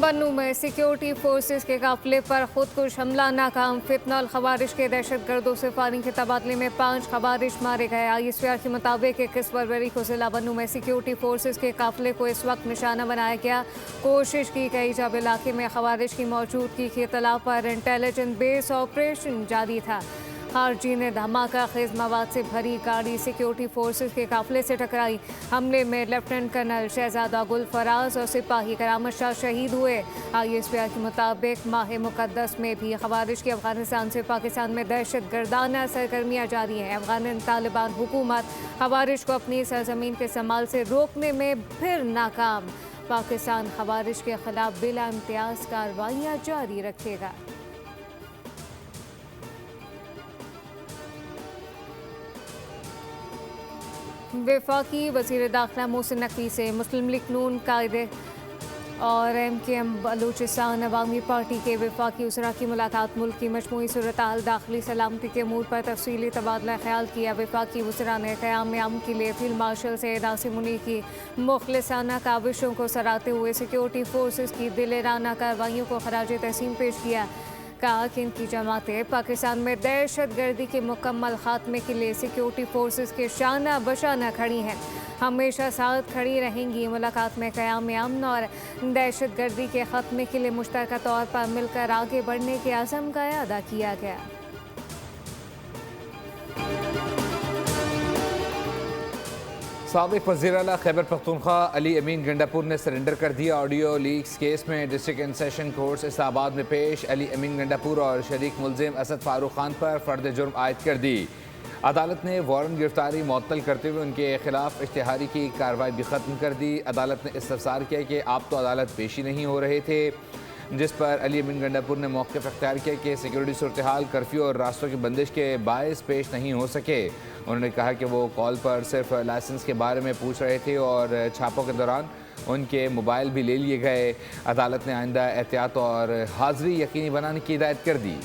बन्नू में security forces के काफिले पर खुदकुश हमला नाकाम। फितनल खवारिश के दहशत गर्दों से फायरिंग के तबादले में 5 खवारिश मारे गए। ISPR के मुताबिक 21 फरवरी को जिला बन्नू में सिक्योरिटी फोर्सेस के काफिले को इस वक्त निशाना बनाया गया। कोशिश की गई जब इलाके में खवारिश की मौजूदगी की इतला पर इंटेलिजेंस बेस ऑपरेशन जारी था। खारजी ने धमाका खेज मवाद से भरी गाड़ी सिक्योरिटी फोर्सेस के काफिले से टकराई। हमले में लेफ्टिनेंट कर्नल शहजादा गुल फराज और सिपाही करामत शाह शहीद हुए। ISPR के मुताबिक माह मुकद्दस में भी खवारिश की अफगानिस्तान से पाकिस्तान में दहशत गर्दाना सरगर्मियाँ जारी हैं। अफगान तालिबान हुकूमत खवारिश को अपनी सरजमीन के इस्तेमाल से रोकने में फिर नाकाम। पाकिस्तान खवारिश के खिलाफ बिला इम्तियाज कार्रवाइयाँ जारी रखेगा। वफाकी वज़ीर दाखिला मोहसिन नकवी से मुस्लिम लीग नून कायदे और MKM बलूचिस्तान अवामी पार्टी के वफाकी उज़रा की मुलाकात। मुल्क की मजमूई सूरत हाल दाखिली सलामती के अमूर पर तफसीली तबादला ख्याल किया। वफाकी उज़रा ने क़याम अमन के लिए फील्ड मार्शल से नासिर मुनीर की मुखलिसाना काविशों को सराहते हुए सिक्योरिटी फोर्सेस की दिलेराना कार्रवाइयों को खराज तहसीन पेश किया। कहा कि इनकी जमातें पाकिस्तान में दहशत गर्दी के मुकम्मल खात्मे के लिए सिक्योरिटी फोर्सेस के शाना बशाना खड़ी हैं, हमेशा साथ खड़ी रहेंगी। मुलाकात में क़याम अमन और दहशत गर्दी के ख़त्मे के लिए मुश्तरका तौर पर मिलकर आगे बढ़ने के अज़म का अदा किया गया। साबिक़ वज़ीर आला खैबर पख्तूनख्वा अली अमीन गंडापुर ने सरेंडर कर दिया। ऑडियो लीक्स केस में district and session court Islamabad में पेश। अली अमीन गंडापुर और शरीक मुलजिम असद फारूक खान पर फर्द जुर्म आयद कर दी। अदालत ने वारंट गिरफ्तारी मुअत्तल करते हुए उनके खिलाफ इश्तिहारी की कार्रवाई भी ख़त्म कर दी। अदालत ने इस्तफसार किया कि आप तो अदालत पेशी नहीं हो रहे थे, जिस पर अली अमीन गंडापुर ने मौक़िफ़ अख्तियार किया कि सिक्योरिटी सूरत हाल, कर्फ्यू और रास्तों की बंदिश के बायस पेश नहीं हो सके। उन्होंने कहा कि वो कॉल पर सिर्फ लाइसेंस के बारे में पूछ रहे थे और छापों के दौरान उनके मोबाइल भी ले लिए गए। अदालत ने आइंदा एहतियात और हाज़िरी यकीनी बनाने की हिदायत कर दी।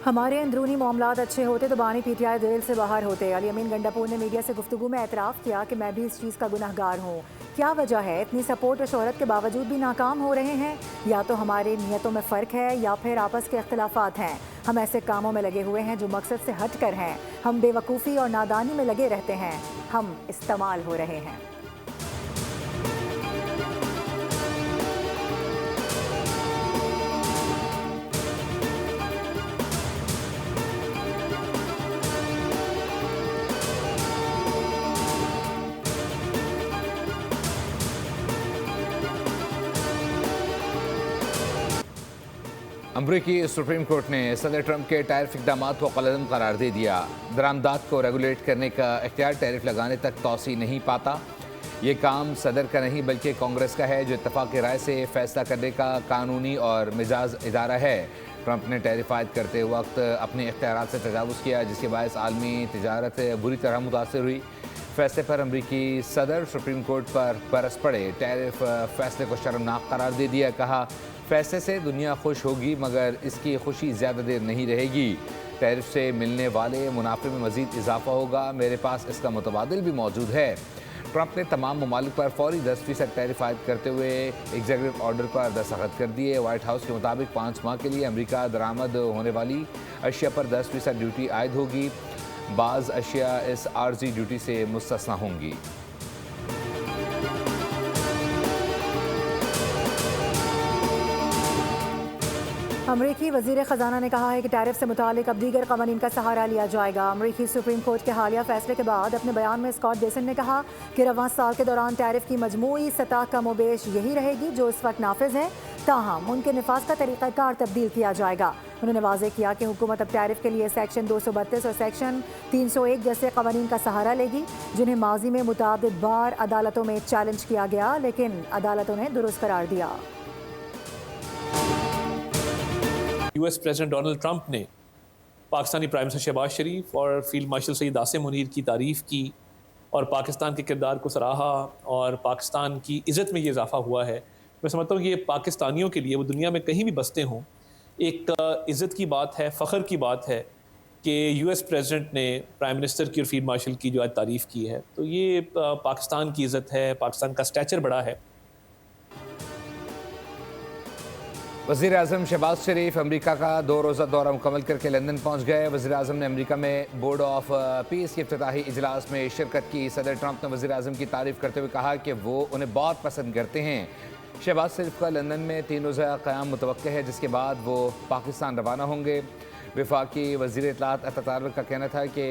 हमारे अंदरूनी मामलात अच्छे होते तो बानी PTI जेल से बाहर होते। अली अमीन गंडापुर ने मीडिया से गुफ्तगू में एतराफ़ किया कि मैं भी इस चीज़ का गुनहगार हूँ। क्या वजह है इतनी सपोर्ट और शोहरत के बावजूद भी नाकाम हो रहे हैं? या तो हमारी नीयतों में फ़र्क है या फिर आपस के इख्तलाफात हैं। हम ऐसे कामों में लगे हुए हैं जो मकसद से हट कर हैं। हम बेवकूफ़ी और नादानी में लगे रहते हैं। हम इस्तेमाल हो रहे हैं। अमरीकी सुप्रीम कोर्ट ने सदर ट्रंप के टैरिफ इक़दाम को ग़लत करार दे दिया। दरामदात को रेगुलेट करने का इख्तियार टैरिफ लगाने तक तौसी नहीं पाता। ये काम सदर का नहीं बल्कि कांग्रेस का है, जो इत्तफ़ाक़ की राय से फ़ैसला करने का कानूनी और मिजाज इदारा है। ट्रंप ने टैरिफ आयद करते वक्त अपने इख्तियारात से तजावुज़ किया, जिसके बायस आलमी तिजारत बुरी तरह मुतासर हुई। फैसले पर अमरीकी सदर सुप्रीम कोर्ट पर बरस पड़े। टैरिफ फैसले को शर्मनाक करार दे दिया। कहा, फैसले से दुनिया खुश होगी मगर इसकी खुशी ज़्यादा देर नहीं रहेगी। टैरिफ से मिलने वाले मुनाफे में मज़ीद इजाफा होगा। मेरे पास इसका मुतबादिल भी मौजूद है। ट्रंप ने तमाम ममालिक पर फौरी 10% टैरिफ आयद करते हुए एग्जीक्यूटिव ऑर्डर पर दस्तखत कर दिए। वाइट हाउस के मुताबिक 5 माह के लिए अमरीका दरामद होने वाली अशिया पर 10% ड्यूटी आयद होगी। बाज़ अशिया इस आर्जी ड्यूटी से मुस्तस्ना होंगी। अमरीकी वज़ीर ख़जाना ने कहा है कि टैरिफ से मुतालिक अब दीगर क़वानीन का सहारा लिया जाएगा। अमरीकी सुप्रीम कोर्ट के हालिया फैसले के बाद अपने बयान में स्कॉट बेसन ने कहा कि रवां साल के दौरान टैरिफ की मजमूई सतह कमोबेश यही रहेगी जो इस वक्त नाफिज है, ताहम उनके निफाज का तरीक़ाकार तब्दील किया जाएगा। उन्होंने वाज़ेह किया कि हुकूमत अब टैरिफ के लिए सेक्शन 232 और सेक्शन 301 जैसे क़वानीन का सहारा लेगी, जिन्हें माजी में मुतादिद बार अदालतों में चैलेंज किया गया, लेकिन अदालतों ने दुरुस्त करार दिया। US प्रेसिडेंट डोनाल्ड ट्रंप ने पाकिस्तानी प्राइम मिनिस्टर शहबाज शरीफ और फील्ड मार्शल सईद आसिम मुनीर की तारीफ़ की और पाकिस्तान के किरदार को सराहा और पाकिस्तान की इज़्ज़त में ये इजाफ़ा हुआ है। मैं समझता हूँ कि ये पाकिस्तानियों के लिए, वो दुनिया में कहीं भी बसते हों, एक इज़्ज़त की बात है, फ़ख्र की बात है कि यूएस प्रेसिडेंट ने प्राइम मिनिस्टर की और फील्ड मार्शल की जो आज तारीफ़ की है, तो ये पाकिस्तान की इज़्ज़त है, पाकिस्तान का स्टैचर बड़ा है। वज़ीर आज़म शहबाज शरीफ अमेरिका का 2 रोज़ा दौरा मुकम्मल करके लंदन पहुँच गए। वज़ीर आज़म ने अमेरिका में बोर्ड ऑफ पीस के इफ्तिताही इजलास में शिरकत की। सदर ट्रंप ने वज़ीर आज़म की तारीफ़ करते हुए कहा कि वो उन्हें बहुत पसंद करते हैं। शहबाज शरीफ का लंदन में 3 रोज़ा क़याम मुतवक्किल है, जिसके बाद वो पाकिस्तान रवाना होंगे। वफाकी वज़ीर इत्तलात अता का कहना था कि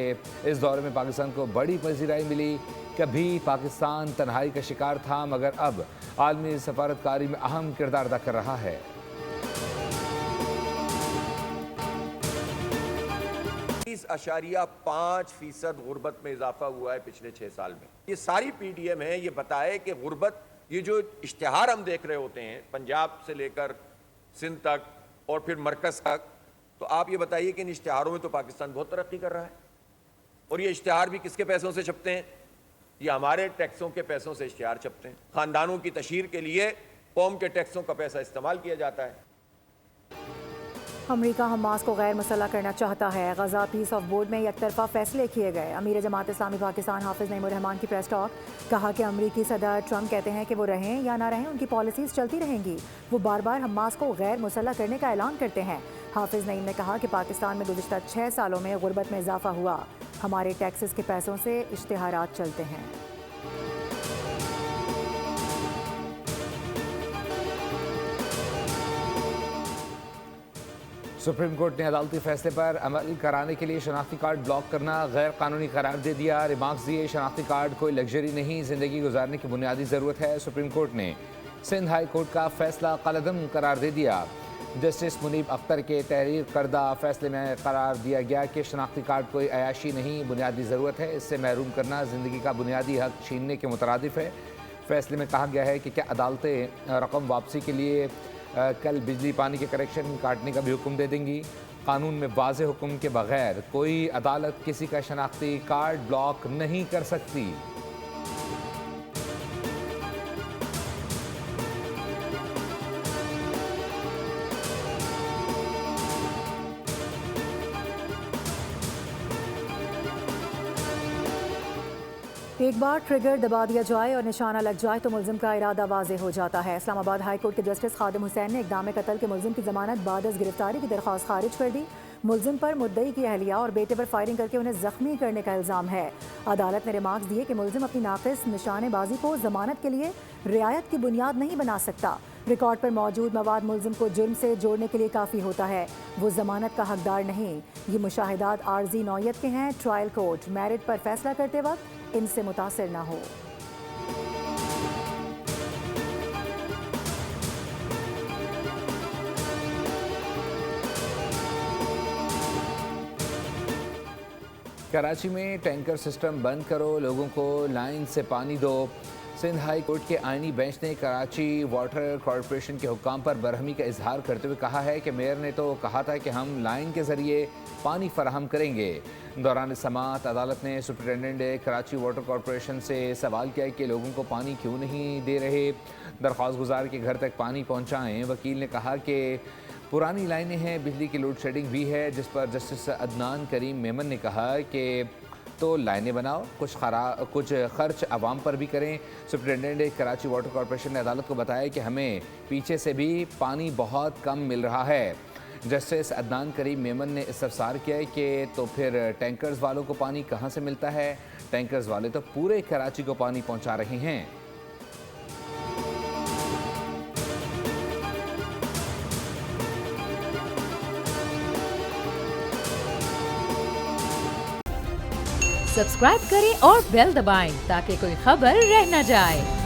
इस दौरे में पाकिस्तान को बड़ी पजीराई मिली। कभी पाकिस्तान तन्हाई का शिकार था, मगर अब आलमी सफारतकारी में अहम किरदार अदा कर रहा है। 30.5% गुर्बत में इजाफा हुआ है पिछले 6 साल में। ये सारी पीडीएम है, ये बताए कि गुर्बत, ये जो इश्तिहार हम देख रहे होते हैं पंजाब से लेकर सिंध तक और फिर मरकज तक, तो आप ये बताइए कि इन इश्तिहारों में तो पाकिस्तान बहुत तरक्की कर रहा है। और ये इश्तिहार भी किसके पैसों से छपते हैं? ये हमारे टैक्सों के पैसों से इश्तिहार छपते हैं। खानदानों की तशहीर के लिए कौम के टैक्सों का पैसा इस्तेमाल किया जाता है। अमरीका हमास को गैर मुसल्लह करना चाहता है। गजा पीस ऑफ बोर्ड में एक तरफा फैसले किए गए। अमीर जमात इस्लामी पाकिस्तान हाफिज नईमुर रहमान की प्रेस टॉक। कहा कि अमरीकी सदर ट्रंप कहते हैं कि वो रहें या ना रहें, उनकी पॉलिसीज़ चलती रहेंगी। वो बार बार हमास को गैर मुसल्लह करने का ऐलान करते हैं। हाफिज नईम ने कहा कि पाकिस्तान में गुज़िश्ता 6 सालों में गुर्बत में इजाफा हुआ। हमारे टैक्सेस के पैसों से इश्तिहारात चलते हैं। सुप्रीम कोर्ट ने अदालती फैसले पर अमल कराने के लिए शनाख्ती कार्ड ब्लॉक करना गैर कानूनी करार दे दिया। रिमार्क्स दिए, शनाख्ती कार्ड कोई लग्जरी नहीं, ज़िंदगी गुजारने की बुनियादी ज़रूरत है। सुप्रीम कोर्ट ने सिंध हाई कोर्ट का फैसला कलअदम करार दे दिया। जस्टिस मुनीब अख्तर के तहरीर करदा फैसले में करार दिया गया कि शनाख्ती कार्ड कोई अयाशी नहीं, बुनियादी ज़रूरत है। इससे महरूम करना ज़िंदगी का बुनियादी हक छीनने के मुतरादिफ है। फैसले में कहा गया है कि क्या अदालतें रकम वापसी के लिए कल बिजली पानी के कनेक्शन काटने का भी हुक्म दे देंगी। कानून में वाज़े हुक्म के बगैर कोई अदालत किसी का शनाख्ती कार्ड ब्लॉक नहीं कर सकती। एक बार ट्रिगर दबा दिया जाए और निशाना लग जाए तो मुल्जिम का इरादा वाज़ेह हो जाता है। इस्लामाबाद हाई कोर्ट के जस्टिस खादिम हुसैन ने इक़दाम कत्ल के मुल्जिम की ज़मानत बाद अज़ गिरफ्तारी की दरख्वास्त खारिज कर दी। मुल्जिम पर मुद्दई की अहलिया और बेटे पर फायरिंग करके उन्हें ज़ख्मी करने का इल्ज़ाम है। अदालत ने रिमार्क्स दिए कि मुल्जिम अपनी नाक़िस निशानेबाजी को ज़मानत के लिए रियायत की बुनियाद नहीं बना सकता। रिकॉर्ड पर मौजूद मवाद मुल्जिम को जुर्म से जोड़ने के लिए काफ़ी होता है। वो ज़मानत का हकदार नहीं। ये मुशाहिदात आर्जी नौयत के हैं। ट्रायल कोर्ट मैरिट पर फैसला करते वक्त इनसे मुतासिर ना हो। कराची में टैंकर सिस्टम बंद करो, लोगों को लाइन से पानी दो। सिंध हाई कोर्ट के आइनी बेंच ने कराची वाटर कॉरपोरेशन के हुक्म पर बरहमी का इजहार करते हुए कहा है कि मेयर ने तो कहा था कि हम लाइन के ज़रिए पानी फराहम करेंगे। दौरान समाअत अदालत ने सुपरिटेंडेंट कराची वाटर कॉरपोरेशन से सवाल किया कि लोगों को पानी क्यों नहीं दे रहे, दरख्वास्त गुजार के घर तक पानी पहुँचाएँ। वकील ने कहा कि पुरानी लाइनें हैं, बिजली की लोड शेडिंग भी है, जिस पर जस्टिस अदनान करीम मेमन ने कहा कि तो लाइनें बनाओ, कुछ खर्च आवाम पर भी करें। सुपरिटेंडेंट कराची वाटर कॉरपोरेशन ने अदालत को बताया कि हमें पीछे से भी पानी बहुत कम मिल रहा है। जस्टिस अदनान करीम मेमन ने इस्तफसार किया कि तो फिर टैंकर्स वालों को पानी कहाँ से मिलता है? टैंकर्स वाले तो पूरे कराची को पानी पहुँचा रहे हैं। सब्सक्राइब करें और बेल दबाएं ताकि कोई खबर रह न जाए।